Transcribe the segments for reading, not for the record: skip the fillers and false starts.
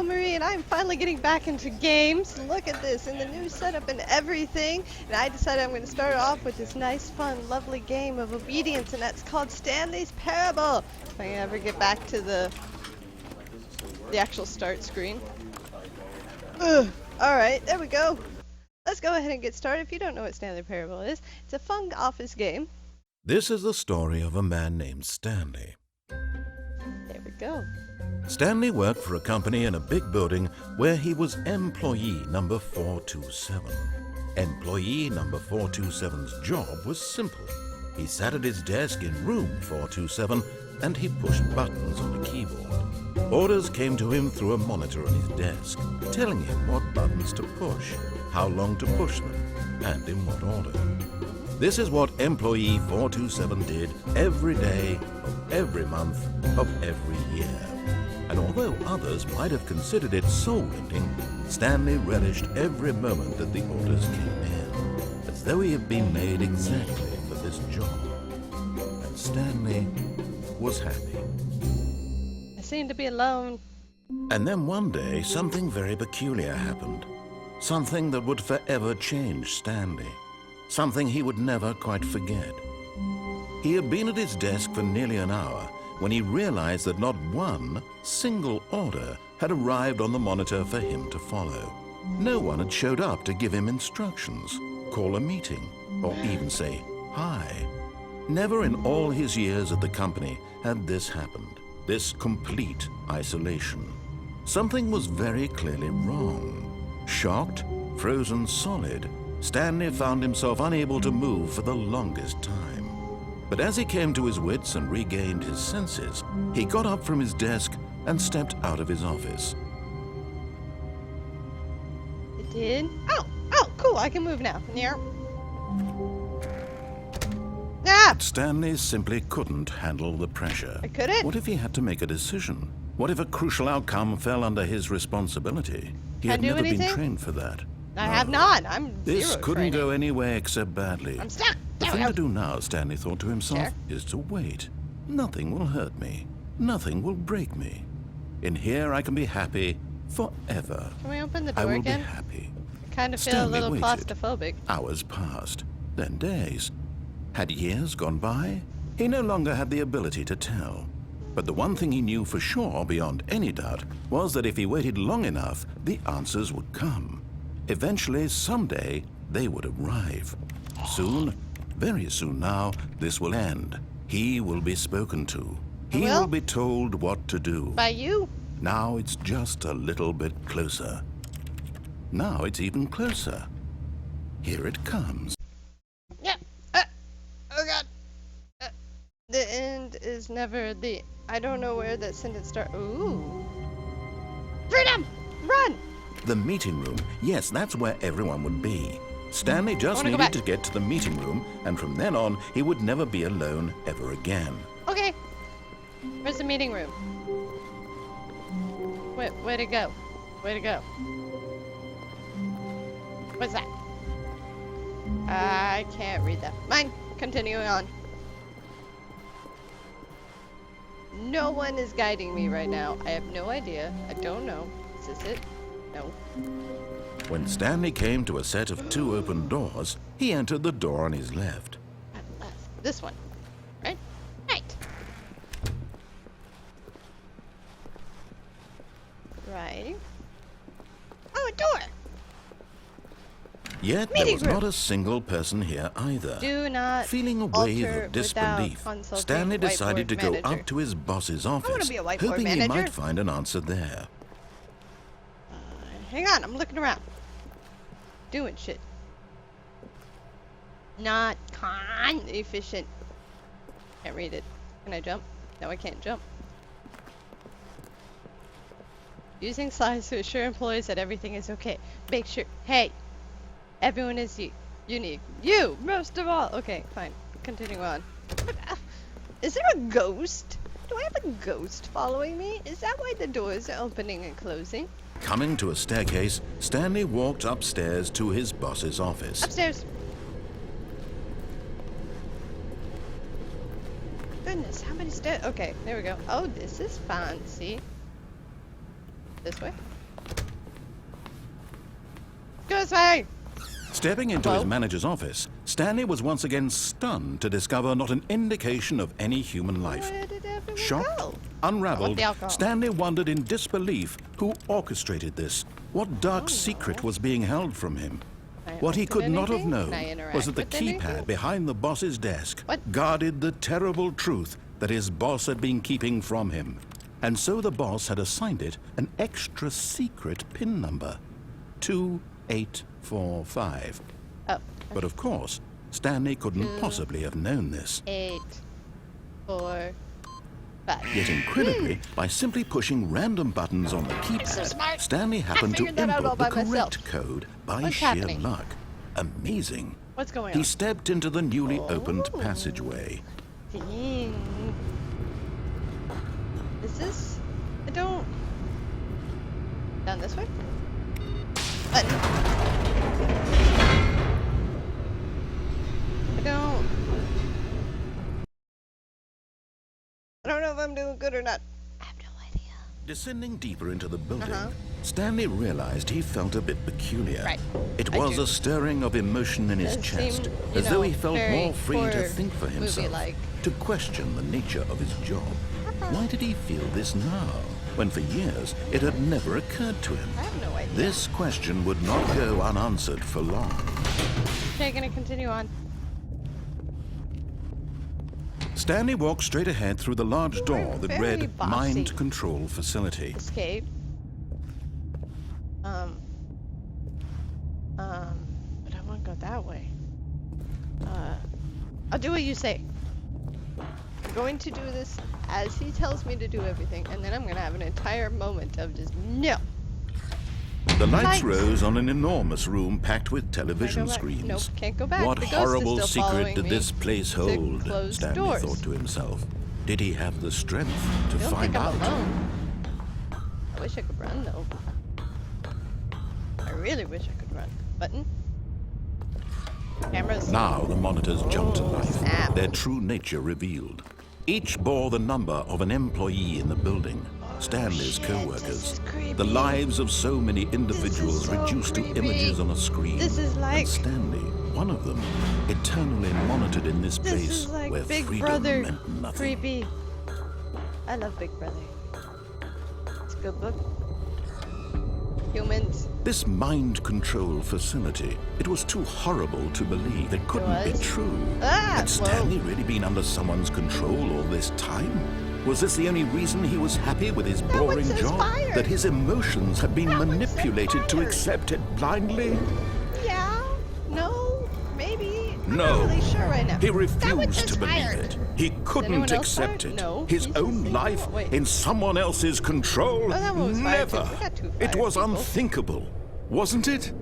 Michael Marie, and I'm finally getting back into games. Look at this, and the new setup and everything. And I decided I'm going to start off with this nice, fun, lovely game of obedience, and that's called Stanley's Parable. If I ever get back to the actual start screen. Alright, there we go. Let's go ahead and get started. If you don't know what Stanley Parable is, it's a fun office game. This is the story of a man named Stanley. There we go. Stanley worked for a company in a big building where he was employee number 427. Employee number 427's job was simple. He sat at his desk in room 427 and he pushed buttons on the keyboard. Orders came to him through a monitor on his desk, telling him what buttons to push, how long to push them, and in what order. This is what employee 427 did every day of every month of every year. And although others might have considered it soul-rending, Stanley relished every moment that the orders came in, as though he had been made exactly for this job. And Stanley was happy. I seem to be alone. And then one day, something very peculiar happened. Something that would forever change Stanley. Something he would never quite forget. He had been at his desk for nearly an hour when he realized that not one single order had arrived on the monitor for him to follow. No one had showed up to give him instructions, call a meeting, or even say hi. Never in all his years at the company had this happened, this complete isolation. Something was very clearly wrong. Shocked, frozen solid, Stanley found himself unable to move for the longest time. But as he came to his wits and regained his senses, he got up from his desk and stepped out of his office. It did? Oh, cool, I can move now. Near. Ah! Stanley simply couldn't handle the pressure. I couldn't? What if he had to make a decision? What if a crucial outcome fell under his responsibility? He had never been trained for that. I have not. I'm This zero couldn't training. go anywhere except badly. I'm stuck. The thing to do now, Stanley thought to himself, is to wait. Nothing will hurt me. Nothing will break me. In here I can be happy forever. Can we open the door I will again? be happy. I kind of feel Stanley a little waited. claustrophobic. Hours passed, then days. Had years gone by? He no longer had the ability to tell. But the one thing he knew for sure, beyond any doubt, was that if he waited long enough, the answers would come. Eventually, someday, they would arrive. Soon, very soon now, this will end. He will be spoken to. He will be told what to do. By you? Now it's just a little bit closer. Now it's even closer. Here it comes. Yeah. Oh God. The end is never the. I don't know where that sentence starts. Ooh. Freedom! Run! The meeting room. Yes, that's where everyone would be. Stanley just needed to get to the meeting room, and from then on, he would never be alone ever again. Okay. Where's the meeting room? Way to go. Way to go. What's that? I can't read that. Mine. Continuing on. No one is guiding me right now. I have no idea. I don't know. Is this it? No. When Stanley came to a set of two open doors, he entered the door on his left. This one. Right? Right. Right. Oh, a door! Yet there was not a single person here either. Do not Feeling a wave of disbelief, Stanley decided to go up to his boss's office, hoping he might find an answer there. Hang on, I'm looking around. Doing shit. Not efficient. Can't read it. Can I jump? No, I can't jump. Using slides to assure employees that everything is okay. Make sure. Hey, everyone is unique. You, most of all. Okay, fine. Continue on. Is there a ghost? Do I have a ghost following me? Is that why the doors are opening and closing? Coming to a staircase, Stanley walked upstairs to his boss's office. Upstairs. Goodness, how many stairs? Okay, there we go. Oh, this is fancy. This way? Excuse me! Stepping into Hello? his manager's office, Stanley was once again stunned to discover not an indication of any human life. Where did everyone Shocked, go? unraveled, the alcohol. Stanley wondered in disbelief who orchestrated this. What dark secret was being held from him? Can I What he open could not have anything? known Can I interact was that the with anything? keypad behind the boss's desk What? guarded the terrible truth that his boss had been keeping from him. And so the boss had assigned it an extra secret PIN number, 2845. Oh, But of course, Stanley couldn't possibly have known this. 8, 4, 5. Yet incredibly, by simply pushing random buttons on the keypad, so smart. Stanley happened to figured that out all input the by myself. correct code by What's sheer happening? luck. Amazing. What's going He on? stepped into the newly opened Oh. passageway. Dang. Is this? I don't. Down this way? Button. I don't know if I'm doing good or not. I have no idea. Descending deeper into the building, Uh-huh. Stanley realized he felt a bit peculiar. Right. It I was do. a stirring of emotion in his Does chest, seem, as though he know, felt very more free to horror think for himself, movie-like. to question the nature of his job. Why did he feel this now, when for years it had never occurred to him? I have no idea. This question would not go unanswered for long. Okay, gonna continue on. Stanley walked straight ahead through the large door that very read bossy. Mind Control Facility. Escape. But I want to go that way. I'll do what you say. I'm going to do this as he tells me to do everything, and then I'm gonna have an entire moment of just no. The lights Lights. rose on an enormous room packed with television Can I go back? screens. Nope, can't go back. What The ghost is horrible still secret following did me this place to hold? closed Stanley doors. thought to himself. Did he have the strength to I don't find think I'm out? alone. I wish I could run though. I really wish I could run. Button. Cameras. Now the monitors jumped to life, snap. their true nature revealed. Each bore the number of an employee in the building, Stanley's shit, co-workers. this is creepy. The lives of so many individuals so reduced creepy. to images on a screen. This is like- And Stanley, one of them, eternally monitored in this This place is like where Big freedom Brother. meant nothing. Creepy. I love Big Brother. It's a good book. Humans. This mind control facility, it was too horrible to believe. It couldn't be was? true. Ah, Had Stanley really been under someone's control all this time? Was this the only reason he was happy with his That one boring says job? fire. That his emotions had been That one said manipulated to fire. accept it blindly? Yeah. No. Maybe. I'm No. not really sure right now. He That one refused says to believe fired. it. He anyone couldn't else accept fired? it. No. His He's own just life saying- wait. in someone else's control? Oh, that one was fired too. Never. We got two It fired was people. unthinkable, wasn't it?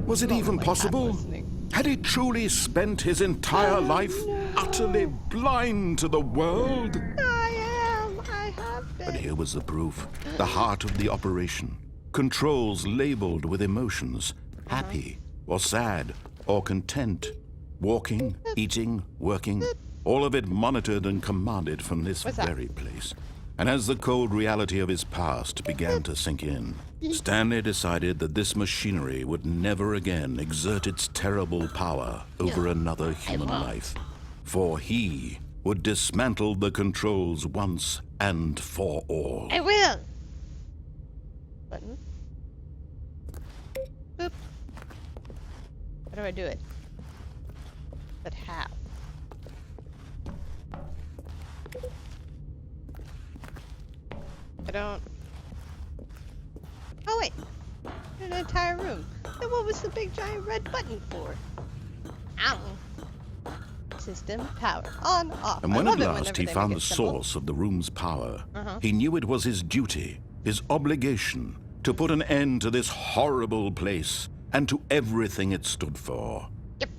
Was it Oh, even my God, possible? listening. Had he truly spent his entire life utterly blind to the world? I have been. But here was the proof. The heart of the operation. Controls labeled with emotions. Happy, or sad, or content. Walking, eating, working. All of it monitored and commanded from this What's that? very place. And as the cold reality of his past began to sink in, Stanley decided that this machinery would never again exert its terrible power over another human life. For he would dismantle the controls once and for all. I will. Button. Boop. How do I do it? But how? I don't. Oh wait, an entire room. Then what was the big giant red button for? Ow. System power on off. And I when love at it last whenever he they found make the it simple. source of the room's power, Uh-huh. he knew it was his duty, his obligation, to put an end to this horrible place and to everything it stood for. Yep.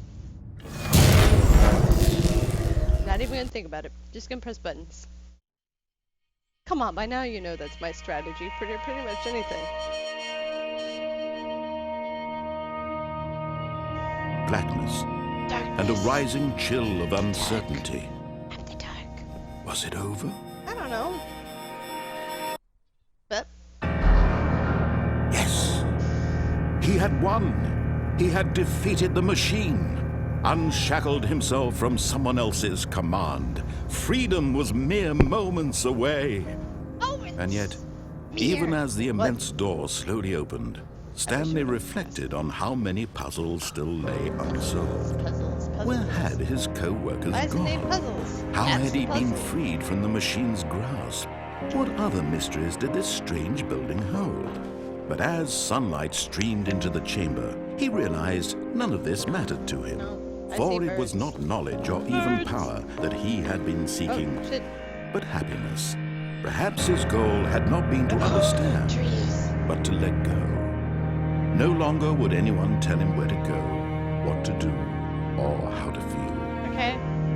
Not even gonna think about it. Just gonna press buttons. Come on, by now you know that's my strategy for pretty much anything. Blackness Darkness. and a rising chill of uncertainty. I'm the dark. Was it over? I don't know. But Yes. He had won. He had defeated the machine, unshackled himself from someone else's command. Freedom was mere moments away. Oh, And yet, even as the immense door slowly opened, Stanley reflected on how many puzzles still lay unsolved. Puzzles. Where had his co-workers Why is it named gone? Puzzles? How That's had he the been puzzle. freed from the machine's grasp? What other mysteries did this strange building hold? But as sunlight streamed into the chamber, he realized none of this mattered to him. No, I For see it was birds. not knowledge or even power that he had been seeking, Oh, shit. but happiness. Perhaps his goal had not been to understand, Trees. but to let go. No longer would anyone tell him where to go, what to do, or how to feel. Okay.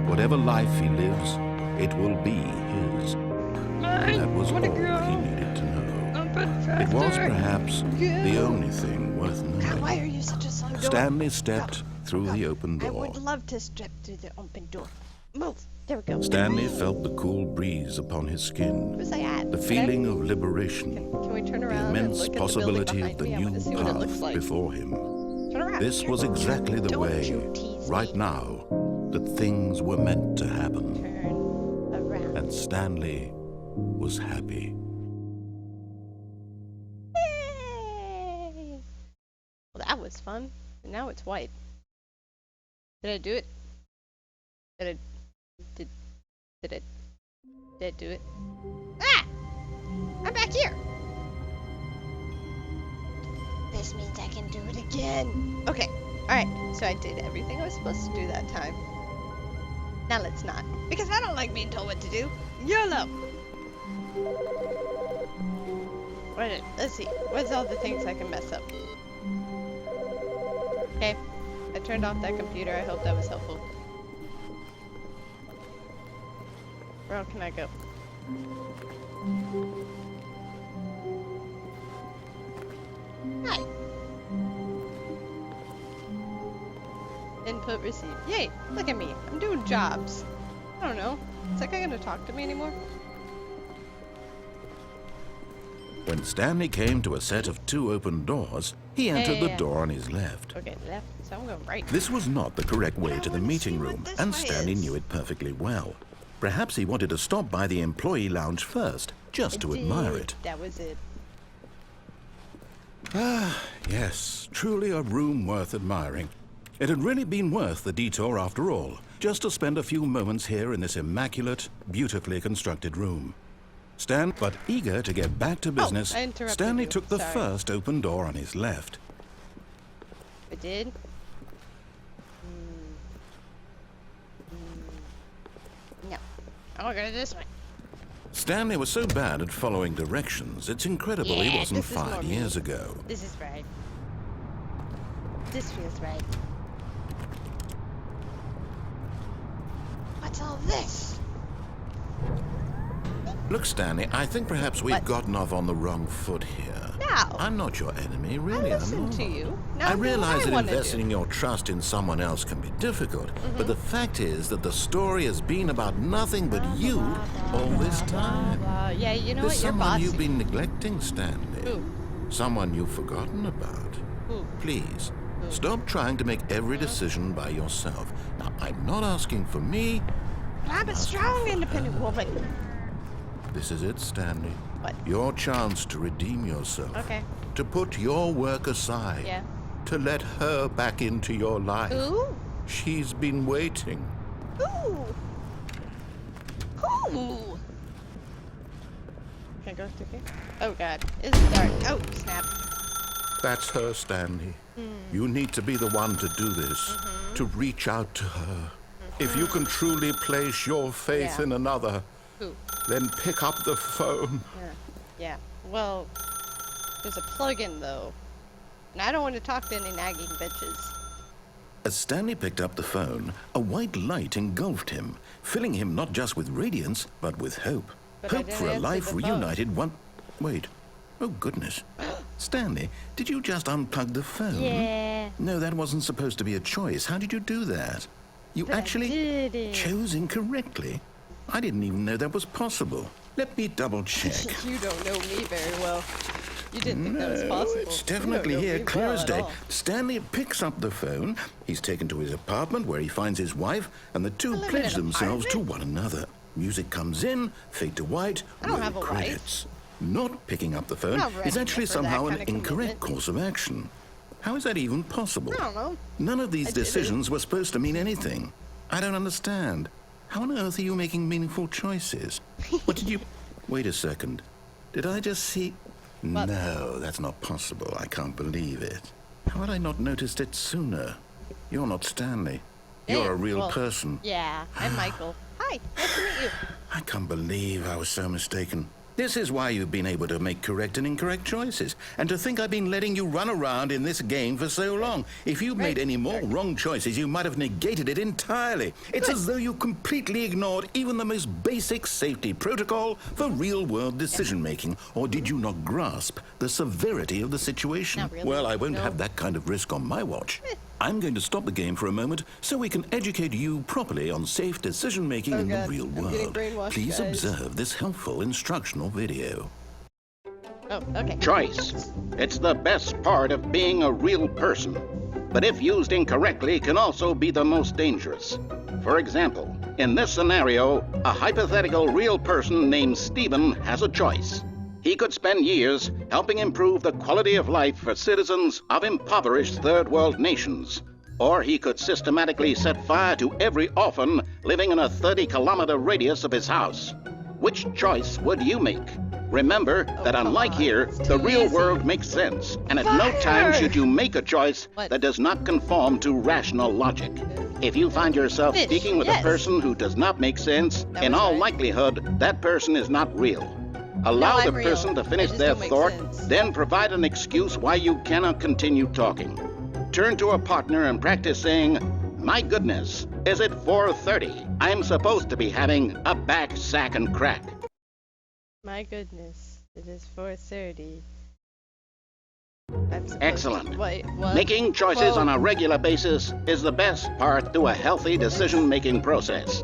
Whatever life he lives, it will be his. And that was all he needed to know. It was perhaps the only thing worth knowing. Why are you such a slow door? Stanley stepped through the open I door. would love to step through the open door. Move. There we go. Stanley felt the cool breeze upon his skin, Where's I at? the feeling of liberation, Can we turn the around and immense look at the possibility building of the behind me? I new want to see what it looks path like. before him. Turn around. This was exactly the Don't way, you tease right me. now, that things were meant to happen. Turn around. And Stanley was happy. Yay! Well, that was fun. And now it's white. Did I do it? Did I do it? Ah! I'm back here! This means I can do it again. Okay. Alright. So I did everything I was supposed to do that time. Now let's not. Because I don't like being told what to do. YOLO! Let's see. What's all the things I can mess up? Okay. I turned off that computer. I hope that was helpful. Where else can I go? Hi. Input received. Yay! Look at me. I'm doing jobs. I don't know. Is that guy gonna talk to me anymore? When Stanley came to a set of 2 open doors, he entered the yeah. door on his left. Okay, left. So I'm going right. This was not the correct way to the wanna meeting see what room, this and way Stanley is. knew it perfectly well. Perhaps he wanted to stop by the employee lounge first, just to admire it. That was it. Ah, yes, truly a room worth admiring. It had really been worth the detour after all, just to spend a few moments here in this immaculate, beautifully constructed room. But eager to get back to business, I interrupted Stanley you. took the Sorry. first open door on his left. I did? No. I'll go this way. Stanley was so bad at following directions, it's incredible he Yeah, wasn't this is more 5 me. years ago. This is right. This feels right. What's all this? Look, Stanley, I think perhaps we've What? gotten off on the wrong foot here. No. I'm not your enemy, I really. I'm listen not. to you. Now I do what realize that wanna investing do. your trust in someone else can be difficult, but the fact is that the story has been about nothing but you all this time. Yeah, you know There's what? You're someone bossy. you've been neglecting, Stanley. Who? Someone you've forgotten about. Who? Please, stop trying to make every decision by yourself. Now, I'm not asking for me. I'm a strong, independent woman. This is it, Stanley. What? Your chance to redeem yourself. Okay. To put your work aside. Yeah. To let her back into your life. Who? She's been waiting. Who? Who? Can I go through here? Oh god. It's dark. Oh, snap. That's her, Stanley. You need to be the one to do this. To reach out to her. If you can truly place your faith Yeah. in another, Who? then pick up the phone. Yeah. Well, there's a plug-in though. And I don't want to talk to any nagging bitches. As Stanley picked up the phone, a white light engulfed him, filling him not just with radiance, but with hope. But I Hope didn't for a answer life the phone. reunited one... Wait. Oh, goodness. Stanley, did you just unplug the phone? Yeah. No, that wasn't supposed to be a choice. How did you do that? You But I actually did it. chose incorrectly. I didn't even know that was possible. Let me double check. You don't know me very well. You didn't think that was possible. It's You don't definitely know here, me clear well as at day. all. Stanley picks up the phone. He's taken to his apartment where he finds his wife, and the two live in pledge an themselves to apartment? one another. Music comes in, fade to white, I don't roll have a wife. credits. Not picking up the phone not ready is actually for that somehow an kind of incorrect commitment. course of action. How is that even possible? I don't know. None of these I did it. decisions were supposed to mean anything. I don't understand. How on earth are you making meaningful choices? What did you... Wait a second. Did I just see... What? No, that's not possible. I can't believe it. How had I not noticed it sooner? You're not Stanley. You're a real person. Yeah, I'm Michael. Hi, nice to meet you. I can't believe I was so mistaken. This is why you've been able to make correct and incorrect choices. And to think I've been letting you run around in this game for so long. If you made any more wrong choices, you might have negated it entirely. It's as though you completely ignored even the most basic safety protocol for real-world decision-making. Or did you not grasp the severity of the situation? Not really. Well, I won't No. have that kind of risk on my watch. I'm going to stop the game for a moment so we can educate you properly on safe decision-making in the God, real I'm getting world. brainwashed, Please guys. observe this helpful instructional video. Oh, okay. Choice. It's the best part of being a real person. But if used incorrectly, can also be the most dangerous. For example, in this scenario, a hypothetical real person named Stephen has a choice. He could spend years helping improve the quality of life for citizens of impoverished third world nations. Or he could systematically set fire to every orphan living in a 30-kilometer radius of his house. Which choice would you make? Remember that come unlike on. here, It's the too real easy. world makes sense, and at no time Fire! should you make a choice What? that does not conform to rational logic. If you find yourself Fish, speaking with yes. a person who does not make sense, That in was all right. likelihood, that person is not real. Allow I'm the real. person to I finish just their don't make thought, sense. then provide an excuse why you cannot continue talking. Turn to a partner and practice saying, "My goodness, is it 4:30? I'm supposed to be having a back, sack, and crack." My goodness, it is 4:30. Excellent. Wait, what? Making choices Whoa. on a regular basis is the best part to a healthy decision-making process.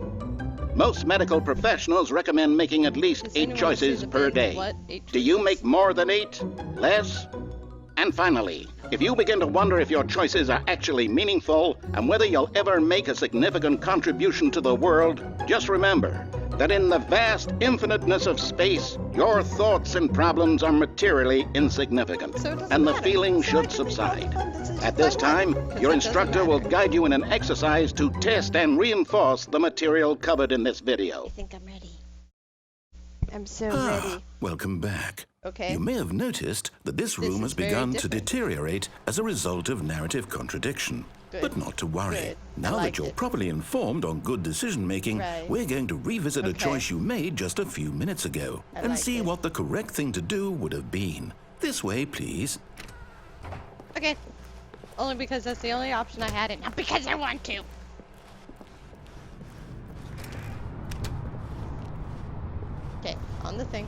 Most medical professionals recommend making at least Does 8 anyone choices see the per big day. what? 8 Do you choices? make more than 8? Less? And finally, if you begin to wonder if your choices are actually meaningful and whether you'll ever make a significant contribution to the world, just remember that in the vast infiniteness of space, your thoughts and problems are materially insignificant, So it doesn't and the matter. feeling So I should can make all the subside. fun decisions At this I time, want, 'cause your it doesn't instructor will matter. guide you in an exercise to test and reinforce the material covered in this video. I think I'm ready. I'm so Ah, ready. welcome back. Okay. You may have noticed that this room has is very begun to different. deteriorate as a result of narrative contradiction. Good. But not to worry. Good. I Now that liked you're it. properly informed on good decision-making, Right. we're going to revisit a Okay. choice you made just a few minutes ago I and like see it. what the correct thing to do would have been. This way, please. Okay. Only because that's the only option I had, and not because I want to. Okay, on the thing.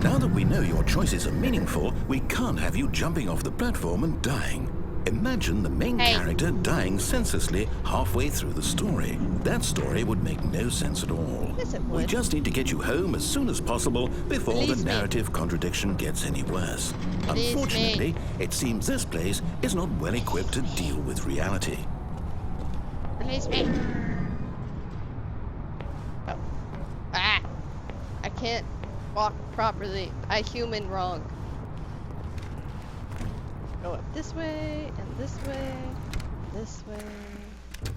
Now that we know your choices are meaningful, we can't have you jumping off the platform and dying. Imagine the main Hey. character dying senselessly halfway through the story. That story would make no sense at all. Yes, it We would. just need to get you home as soon as possible before Release the me. narrative contradiction gets any worse. Release me. Unfortunately, it seems this place is not well equipped to deal with reality. Release me. Oh. Ah! I can't walk properly. I human wrong. Go up this way, and this way, and this way.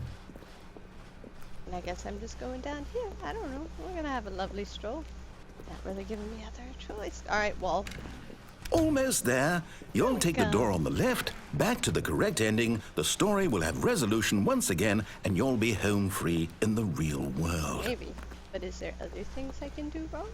And I guess I'm just going down here. I don't know. We're gonna have a lovely stroll. Not really giving me other choice. Alright, wall. Almost there. You'll we take the go. door on the left, back to the correct ending, the story will have resolution once again, and you'll be home free in the real world. Maybe. But is there other things I can do wrong?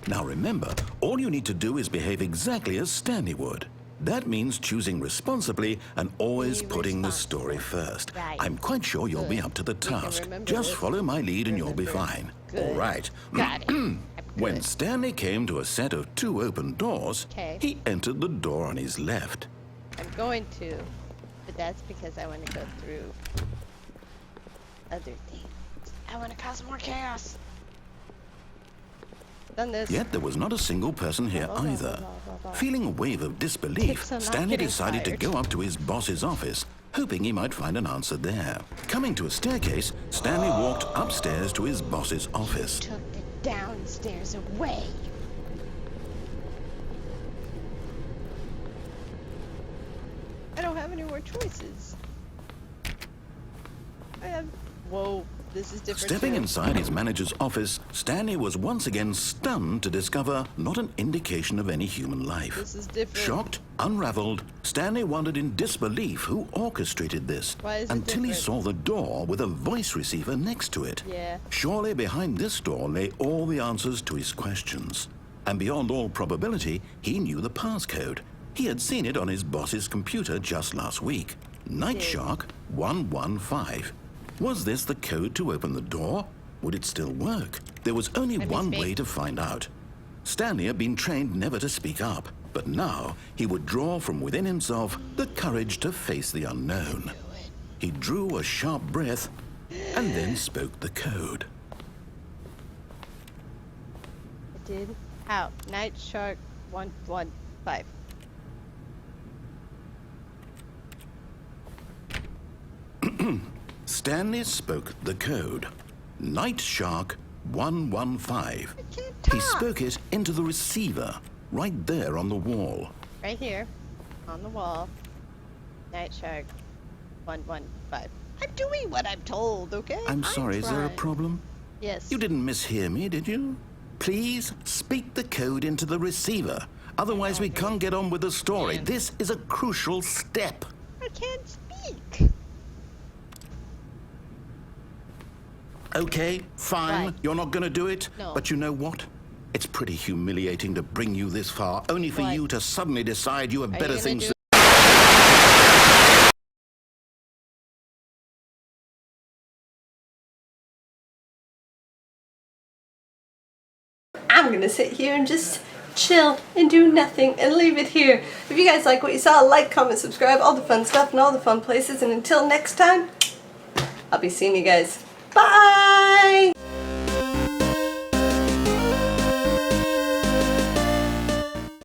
Now remember, all you need to do is behave exactly as Stanley would. That means choosing responsibly and always Be putting the story responsible. first. Right. I'm quite sure you'll be Good. up to the We can task. remember Just this. follow my lead and you'll be Remember. fine. Good. All right. Got it. I'm When good. Stanley came to a set of 2 open doors, 'Kay. he entered the door on his left. I'm going to, but that's because I want to go through other things. I want to cause more chaos. Done this. Yet there was not a single person here either. Feeling a wave of disbelief, Tips on not Stanley getting decided fired. to go up to his boss's office, hoping he might find an answer there. Coming to a staircase, Stanley walked upstairs to his boss's office. Took the downstairs away. I don't have any more choices. I have. Whoa, this is different. Stepping too. inside his manager's office, Stanley was once again stunned to discover not an indication of any human life. This is different. Shocked, unraveled, Stanley wondered in disbelief who orchestrated this Why is it until he different? saw the door with a voice receiver next to it. Yeah. Surely behind this door lay all the answers to his questions. And beyond all probability, he knew the passcode. He had seen it on his boss's computer just last week. Night Shark 115. Was this the code to open the door? Would it still work? There was only Let me one speak. way to find out. Stanley had been trained never to speak up, but now he would draw from within himself the courage to face the unknown. He drew a sharp breath and then spoke the code. I did. How? Night Shark 115. Stanley spoke the code. Night Shark 115. I can't He talk. spoke it into the receiver, right there on the wall. Right here, on the wall. Night Shark 115. I'm doing what I'm told, okay? I'm sorry, is there a trying. problem? Yes. You didn't mishear me, did you? Please speak the code into the receiver. Otherwise, we can't get on with the story. Man. This is a crucial step. I can't speak. Okay, fine. Why? You're not going to do it. No. But you know what? It's pretty humiliating to bring you this far, only for What? you to suddenly decide you have Are you better gonna things do to I'm gonna sit here and just chill and do nothing and leave it here. If you guys like what you saw, like, comment, subscribe, all the fun stuff and all the fun places. And until next time, I'll be seeing you guys. Bye!